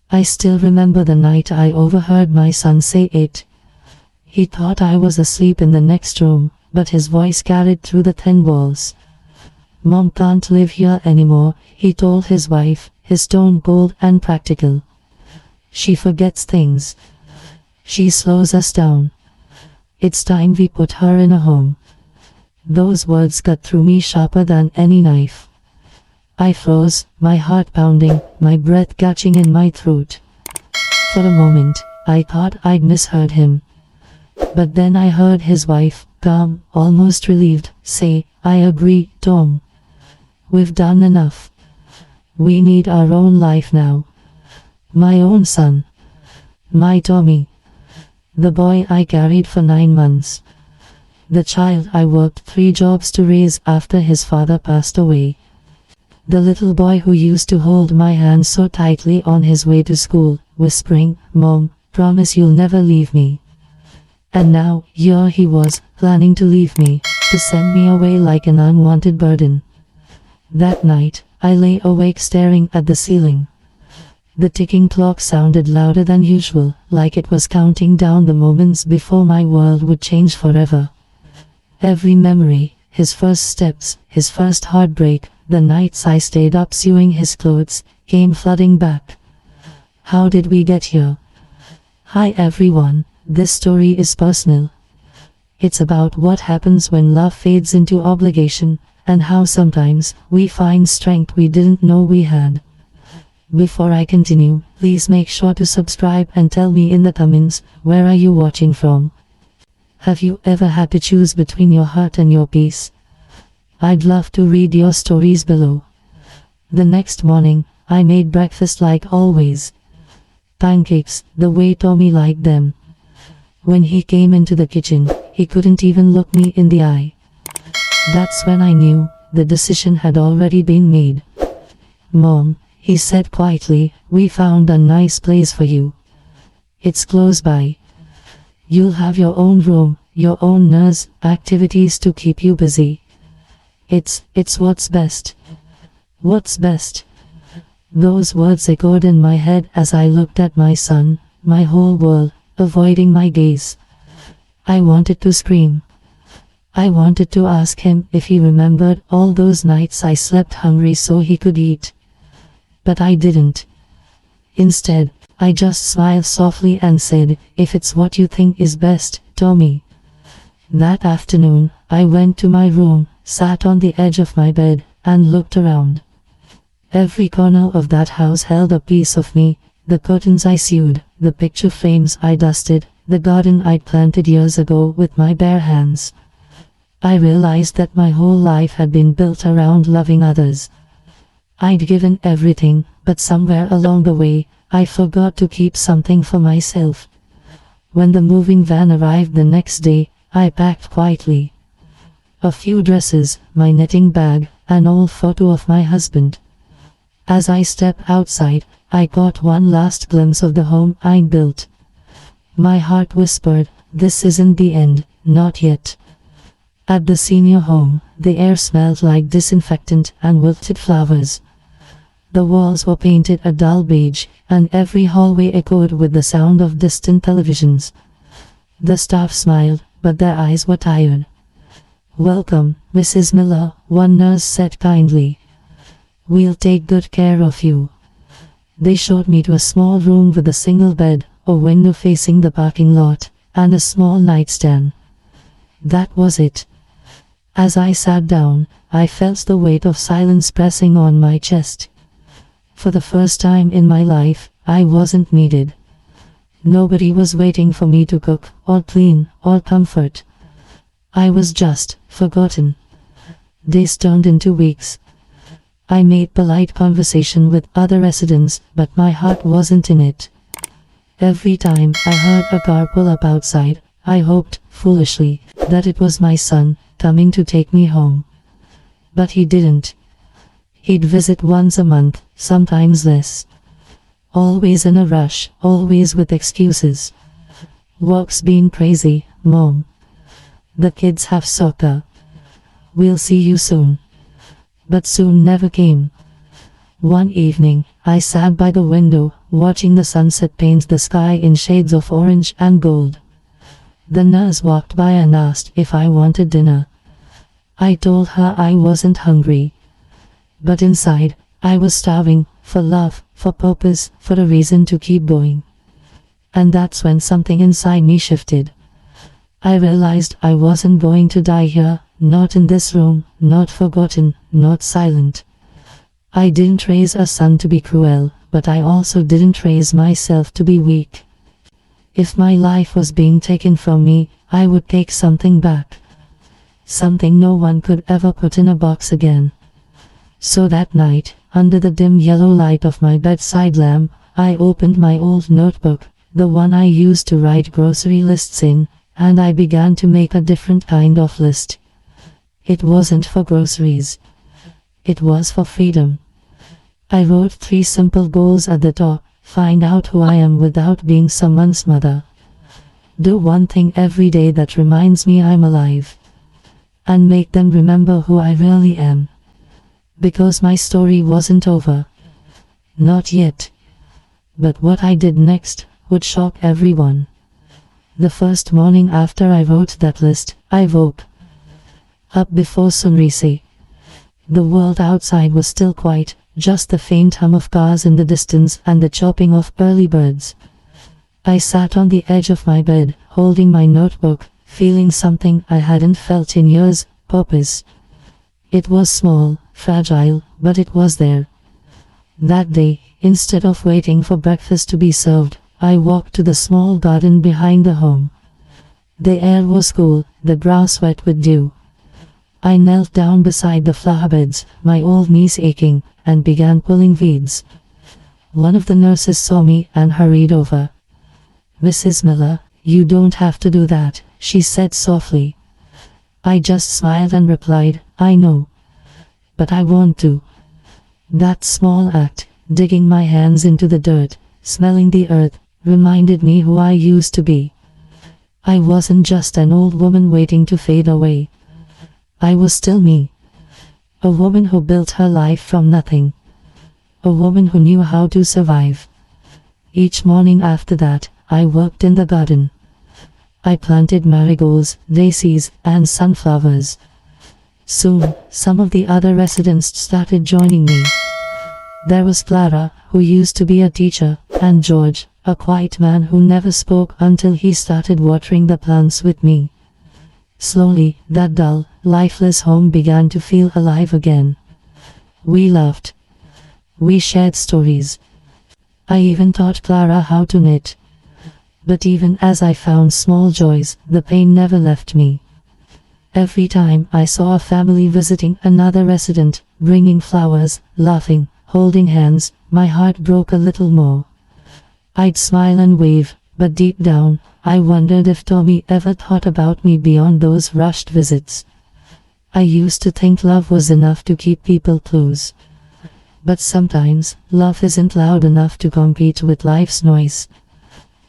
I still remember the night I overheard my son say it. He thought I was asleep in the next room, but his voice carried through the thin walls. "Mom can't live here anymore," he told his wife, his tone cold and practical. "She forgets things. She slows us down. It's time we put her in a home." Those words cut through me sharper than any knife. I froze, my heart pounding, my breath catching in my throat. For a moment, I thought I'd misheard him. But then I heard his wife, calm, almost relieved, say, "I agree, Tom. We've done enough. We need our own life now. My own son. My Tommy. The boy I carried for 9 months. The child I worked 3 jobs to raise after his father passed away. The little boy who used to hold my hand so tightly on his way to school, whispering, 'Mom, promise you'll never leave me.' And now, here he was, planning to leave me, to send me away like an unwanted burden." That night, I lay awake staring at the ceiling. The ticking clock sounded louder than usual, like it was counting down the moments before my world would change forever. Every memory, his first steps, his first heartbreak, the nights I stayed up sewing his clothes, came flooding back. How did we get here? Hi everyone, this story is personal. It's about what happens when love fades into obligation, and how sometimes we find strength we didn't know we had. Before I continue, please make sure to subscribe and tell me in the comments, where are you watching from? Have you ever had to choose between your heart and your peace? I'd love to read your stories below. The next morning, I made breakfast like always. Pancakes, the way Tommy liked them. When he came into the kitchen, he couldn't even look me in the eye. That's when I knew the decision had already been made. "Mom," he said quietly, "we found a nice place for you. It's close by. You'll have your own room, your own nurse, activities to keep you busy. It's what's best. What's best." Those words echoed in my head as I looked at my son, my whole world, avoiding my gaze. I wanted to scream. I wanted to ask him if he remembered all those nights I slept hungry so he could eat. But I didn't. Instead, I just smiled softly and said, "If it's what you think is best, Tommy." That afternoon, I went to my room, sat on the edge of my bed, and looked around. Every corner of that house held a piece of me, the curtains I sewed, the picture frames I dusted, the garden I'd planted years ago with my bare hands. I realized that my whole life had been built around loving others. I'd given everything, but somewhere along the way, I forgot to keep something for myself. When the moving van arrived the next day, I packed quietly. A few dresses, my knitting bag, an old photo of my husband. As I stepped outside, I caught one last glimpse of the home I'd built. My heart whispered, "This isn't the end, not yet." At the senior home, the air smelled like disinfectant and wilted flowers. The walls were painted a dull beige, and every hallway echoed with the sound of distant televisions. The staff smiled, but their eyes were tired. "Welcome, Mrs. Miller," one nurse said kindly. "We'll take good care of you." They showed me to a small room with a single bed, a window facing the parking lot, and a small nightstand. That was it. As I sat down, I felt the weight of silence pressing on my chest. For the first time in my life, I wasn't needed. Nobody was waiting for me to cook, or clean, or comfort. I was just forgotten. Days turned into weeks. I made polite conversation with other residents, but my heart wasn't in it. Every time I heard a car pull up outside, I hoped, foolishly, that it was my son, coming to take me home. But he didn't. He'd visit once a month, sometimes less. Always in a rush, always with excuses. "Work's been crazy, Mom. The kids have soccer. We'll see you soon." But soon never came. One evening, I sat by the window, watching the sunset paint the sky in shades of orange and gold. The nurse walked by and asked if I wanted dinner. I told her I wasn't hungry. But inside, I was starving, for love, for purpose, for a reason to keep going. And that's when something inside me shifted. I realized I wasn't going to die here, not in this room, not forgotten, not silent. I didn't raise a son to be cruel, but I also didn't raise myself to be weak. If my life was being taken from me, I would take something back. Something no one could ever put in a box again. So that night, under the dim yellow light of my bedside lamp, I opened my old notebook, the one I used to write grocery lists in, and I began to make a different kind of list. It wasn't for groceries. It was for freedom. I wrote 3 simple goals at the top. Find out who I am without being someone's mother. Do one thing every day that reminds me I'm alive. And make them remember who I really am. Because my story wasn't over. Not yet. But what I did next would shock everyone. The first morning after I wrote that list, I woke up before sunrise. The world outside was still quiet, just the faint hum of cars in the distance and the chirping of early birds. I sat on the edge of my bed, holding my notebook, feeling something I hadn't felt in years: purpose. It was small, fragile, but it was there. That day, instead of waiting for breakfast to be served, I walked to the small garden behind the home. The air was cool, the grass wet with dew. I knelt down beside the flower beds, my old knees aching, and began pulling weeds. One of the nurses saw me and hurried over. "Mrs. Miller, you don't have to do that," she said softly. I just smiled and replied, "I know. But I want to." That small act, digging my hands into the dirt, smelling the earth, reminded me who I used to be. I wasn't just an old woman waiting to fade away. I was still me. A woman who built her life from nothing. A woman who knew how to survive. Each morning after that, I worked in the garden. I planted marigolds, daisies, and sunflowers. Soon, some of the other residents started joining me. There was Clara, who used to be a teacher, and George, a quiet man who never spoke until he started watering the plants with me. Slowly, that dull, lifeless home began to feel alive again. We laughed. We shared stories. I even taught Clara how to knit. But even as I found small joys, the pain never left me. Every time I saw a family visiting another resident, bringing flowers, laughing, holding hands, my heart broke a little more. I'd smile and wave, but deep down, I wondered if Tommy ever thought about me beyond those rushed visits. I used to think love was enough to keep people close. But sometimes, love isn't loud enough to compete with life's noise.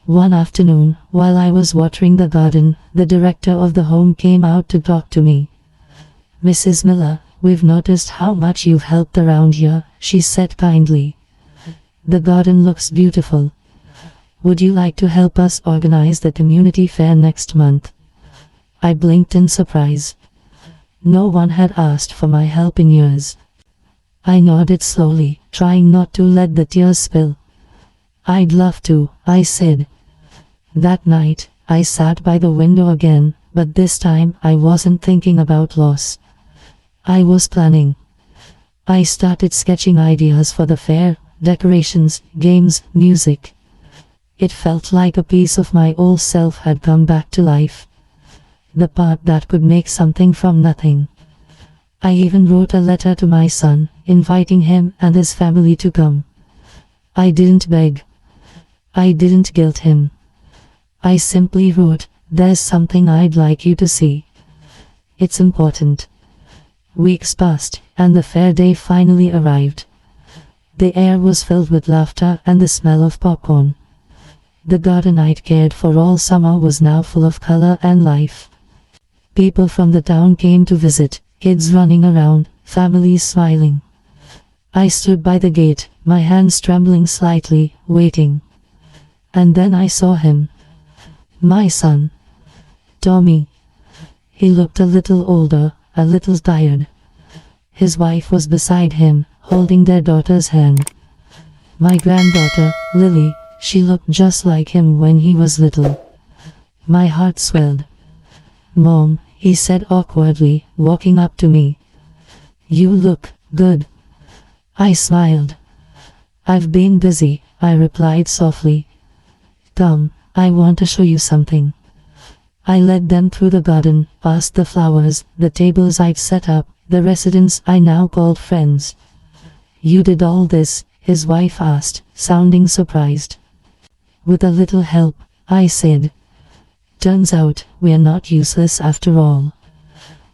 One afternoon, while I was watering the garden, the director of the home came out to talk to me. "Mrs. Miller, we've noticed how much you've helped around here," she said kindly. "The garden looks beautiful. Would you like to help us organize the community fair next month?" I blinked in surprise. No one had asked for my help in years. I nodded slowly, trying not to let the tears spill. "I'd love to," I said. That night, I sat by the window again, but this time I wasn't thinking about loss. I was planning. I started sketching ideas for the fair, decorations, games, music. It felt like a piece of my old self had come back to life. The part that could make something from nothing. I even wrote a letter to my son, inviting him and his family to come. I didn't beg. I didn't guilt him. I simply wrote, "There's something I'd like you to see. It's important." Weeks passed, and the fair day finally arrived. The air was filled with laughter and the smell of popcorn. The garden I'd cared for all summer was now full of color and life. People from the town came to visit, kids running around, families smiling. I stood by the gate, my hands trembling slightly, waiting. And then I saw him. My son. Tommy. He looked a little older, a little tired. His wife was beside him, holding their daughter's hand. My granddaughter, Lily, she looked just like him when he was little. My heart swelled. Mom, he said awkwardly, walking up to me. You look good. I smiled. I've been busy, I replied softly. Come, I want to show you something. I led them through the garden, past the flowers, the tables I'd set up, the residents I now called friends. You did all this? His wife asked, sounding surprised. With a little help, I said. Turns out, we're not useless after all.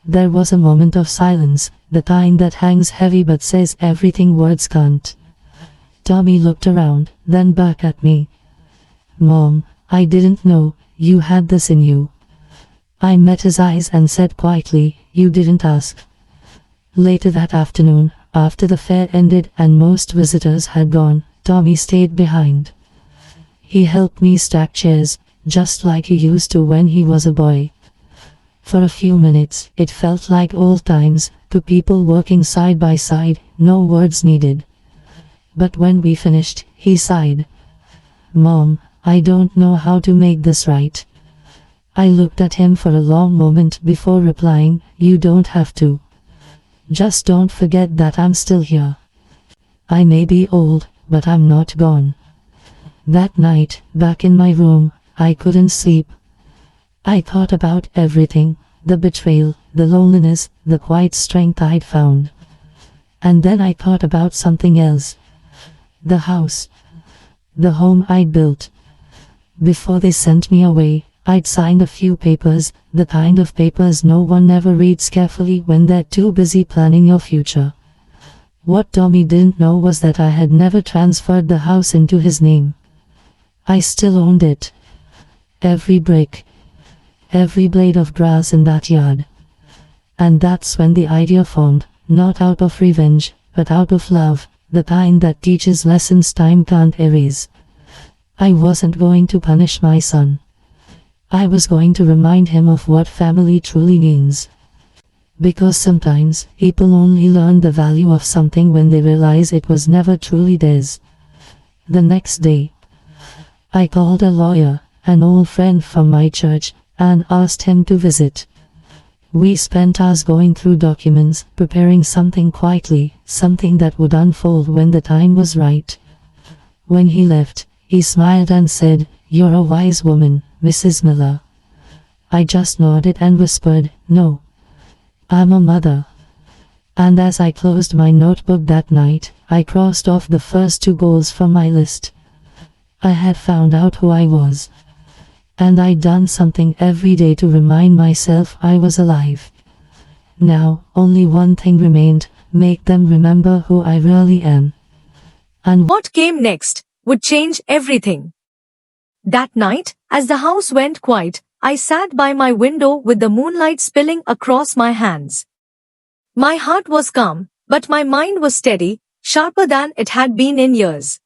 There was a moment of silence, the kind that hangs heavy but says everything words can't. Tommy looked around, then back at me. Mom, I didn't know you had this in you. I met his eyes and said quietly, you didn't ask. Later that afternoon, after the fair ended and most visitors had gone, Tommy stayed behind. He helped me stack chairs, just like he used to when he was a boy. For a few minutes, it felt like old times, two people working side by side, no words needed. But when we finished, he sighed. Mom, I don't know how to make this right. I looked at him for a long moment before replying, you don't have to. Just don't forget that I'm still here. I may be old, but I'm not gone. That night, back in my room, I couldn't sleep. I thought about everything, the betrayal, the loneliness, the quiet strength I'd found. And then I thought about something else. The house. The home I'd built. Before they sent me away, I'd signed a few papers, the kind of papers no one ever reads carefully when they're too busy planning your future. What Tommy didn't know was that I had never transferred the house into his name. I still owned it. Every brick. Every blade of grass in that yard. And that's when the idea formed, not out of revenge, but out of love, the kind that teaches lessons time can't erase. I wasn't going to punish my son. I was going to remind him of what family truly means. Because sometimes, people only learn the value of something when they realize it was never truly theirs. The next day, I called a lawyer, an old friend from my church, and asked him to visit. We spent hours going through documents, preparing something quietly, something that would unfold when the time was right. When he left, he smiled and said, "You're a wise woman, Mrs. Miller." I just nodded and whispered, "No. I'm a mother." And as I closed my notebook that night, I crossed off the first two goals from my list. I had found out who I was. And I'd done something every day to remind myself I was alive. Now, only one thing remained, make them remember who I really am. And what came next would change everything. That night, as the house went quiet, I sat by my window with the moonlight spilling across my hands. My heart was calm, but my mind was steady, sharper than it had been in years.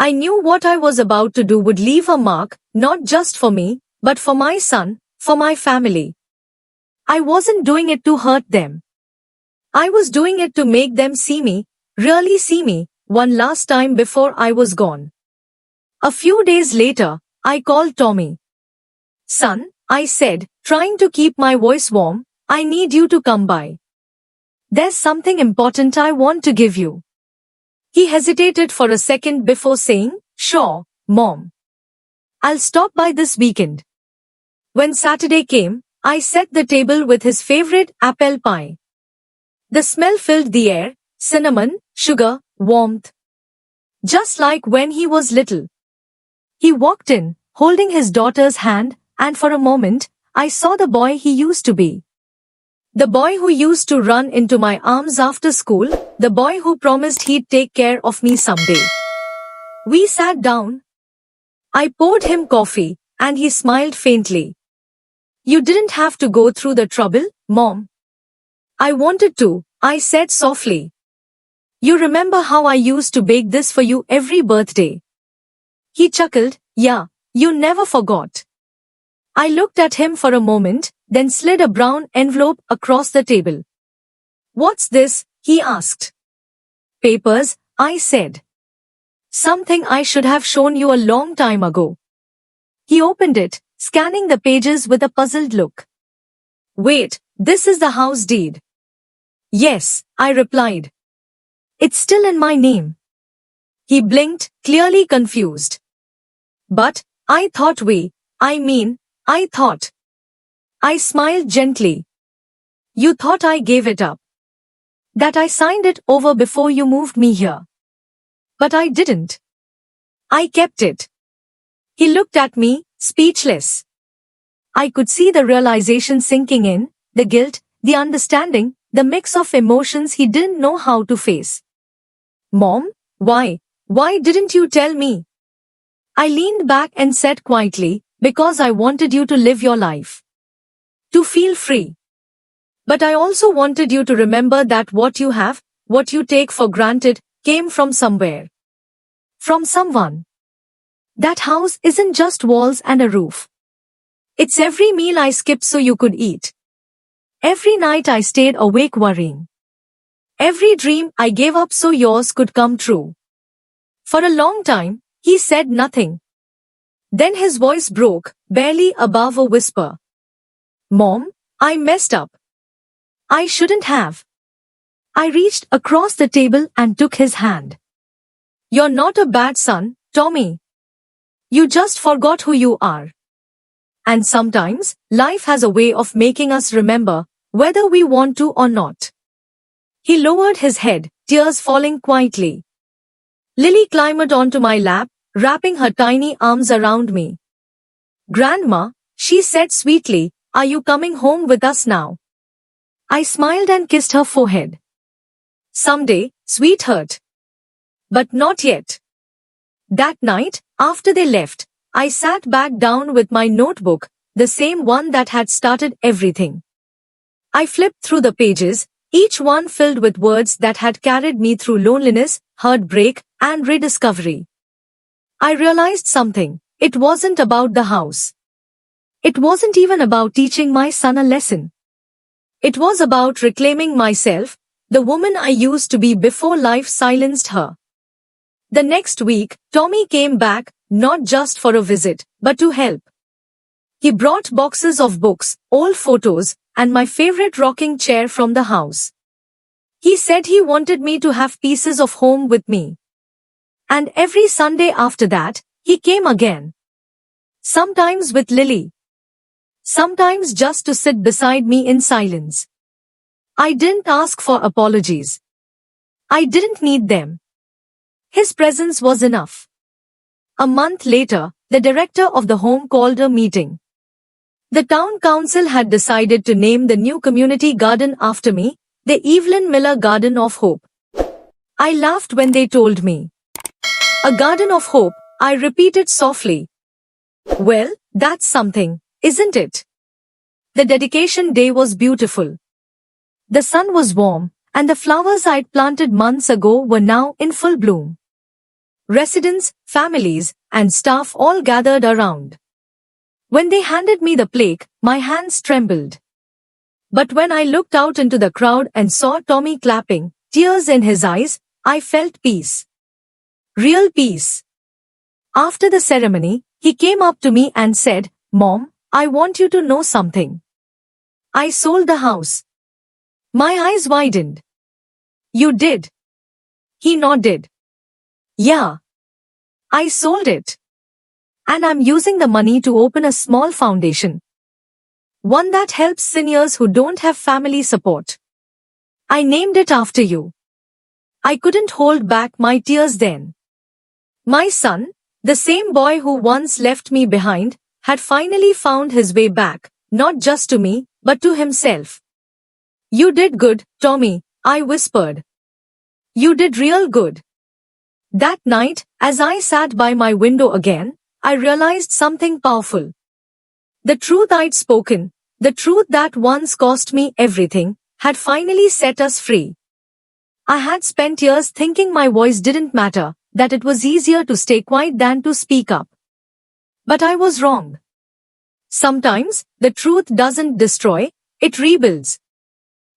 I knew what I was about to do would leave a mark, not just for me, but for my son, for my family. I wasn't doing it to hurt them. I was doing it to make them see me, really see me, one last time before I was gone. A few days later, I called Tommy. "Son," I said, trying to keep my voice warm, "I need you to come by. There's something important I want to give you." He hesitated for a second before saying, "Sure, Mom. I'll stop by this weekend." When Saturday came, I set the table with his favorite apple pie. The smell filled the air, cinnamon, sugar, warmth. Just like when he was little. He walked in, holding his daughter's hand, and for a moment, I saw the boy he used to be. The boy who used to run into my arms after school, the boy who promised he'd take care of me someday. We sat down. I poured him coffee, and he smiled faintly. "You didn't have to go through the trouble, Mom." "I wanted to," I said softly. You remember how I used to bake this for you every birthday? He chuckled. Yeah, you never forgot. I looked at him for a moment, then slid a brown envelope across the table. What's this? He asked. Papers, I said. Something I should have shown you a long time ago. He opened it, scanning the pages with a puzzled look. Wait, this is the house deed. Yes, I replied. It's still in my name. He blinked, clearly confused. But, I thought I thought. I smiled gently. You thought I gave it up. That I signed it over before you moved me here. But I didn't. I kept it. He looked at me, speechless. I could see the realization sinking in, the guilt, the understanding, the mix of emotions he didn't know how to face. Mom, why didn't you tell me? I leaned back and said quietly, because I wanted you to live your life. To feel free. But I also wanted you to remember that what you have, what you take for granted, came from somewhere. From someone. That house isn't just walls and a roof. It's every meal I skipped so you could eat. Every night I stayed awake worrying. Every dream I gave up so yours could come true. For a long time, he said nothing. Then his voice broke, barely above a whisper. Mom, I messed up. I shouldn't have. I reached across the table and took his hand. You're not a bad son, Tommy. You just forgot who you are. And sometimes, life has a way of making us remember, whether we want to or not. He lowered his head, tears falling quietly. Lily climbed onto my lap, wrapping her tiny arms around me. Grandma, she said sweetly, are you coming home with us now? I smiled and kissed her forehead. Someday, sweetheart. But not yet. That night, after they left, I sat back down with my notebook, the same one that had started everything. I flipped through the pages, each one filled with words that had carried me through loneliness, heartbreak, and rediscovery. I realized something. It wasn't about the house. It wasn't even about teaching my son a lesson. It was about reclaiming myself, the woman I used to be before life silenced her. The next week, Tommy came back, not just for a visit, but to help. He brought boxes of books, old photos, and my favorite rocking chair from the house. He said he wanted me to have pieces of home with me. And every Sunday after that, he came again. Sometimes with Lily. Sometimes just to sit beside me in silence. I didn't ask for apologies. I didn't need them. His presence was enough. A month later, the director of the home called a meeting. The town council had decided to name the new community garden after me, the Evelyn Miller Garden of Hope. I laughed when they told me. A garden of hope, I repeated softly. Well, that's something, isn't it? The dedication day was beautiful. The sun was warm, and the flowers I'd planted months ago were now in full bloom. Residents, families, and staff all gathered around. When they handed me the plaque, my hands trembled. But when I looked out into the crowd and saw Tommy clapping, tears in his eyes, I felt peace. Real peace. After the ceremony, he came up to me and said, Mom, I want you to know something. I sold the house. My eyes widened. You did? He nodded. Yeah. I sold it. And I'm using the money to open a small foundation. One that helps seniors who don't have family support. I named it after you. I couldn't hold back my tears then. My son, the same boy who once left me behind, had finally found his way back, not just to me, but to himself. You did good, Tommy, I whispered. You did real good. That night, as I sat by my window again, I realized something powerful. The truth I'd spoken, the truth that once cost me everything, had finally set us free. I had spent years thinking my voice didn't matter, that it was easier to stay quiet than to speak up. But I was wrong. Sometimes, the truth doesn't destroy, it rebuilds.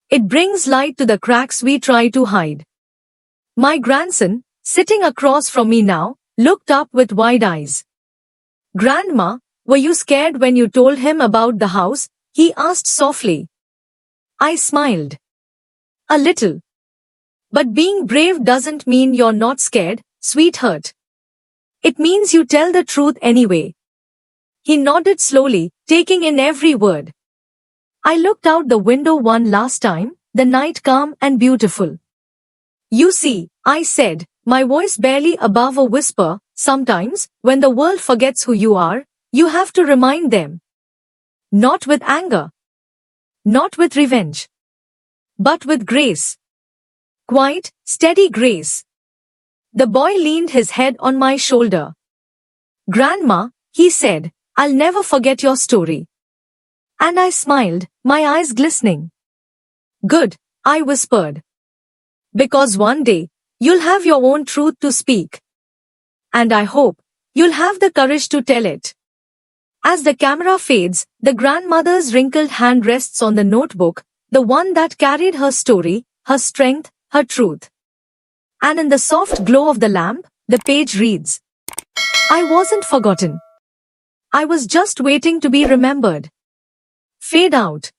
It brings light to the cracks we try to hide. My grandson, sitting across from me now, looked up with wide eyes. Grandma, were you scared when you told him about the house? He asked softly. I smiled. A little. But being brave doesn't mean you're not scared, sweetheart. It means you tell the truth anyway. He nodded slowly, taking in every word. I looked out the window one last time, the night calm and beautiful. You see, I said, my voice barely above a whisper, sometimes, when the world forgets who you are, you have to remind them. Not with anger. Not with revenge. But with grace. Quiet, steady grace. The boy leaned his head on my shoulder. Grandma, he said, I'll never forget your story. And I smiled, my eyes glistening. Good, I whispered. Because one day, you'll have your own truth to speak. And I hope, you'll have the courage to tell it. As the camera fades, the grandmother's wrinkled hand rests on the notebook, the one that carried her story, her strength, her truth. And in the soft glow of the lamp, the page reads. I wasn't forgotten. I was just waiting to be remembered. Fade out.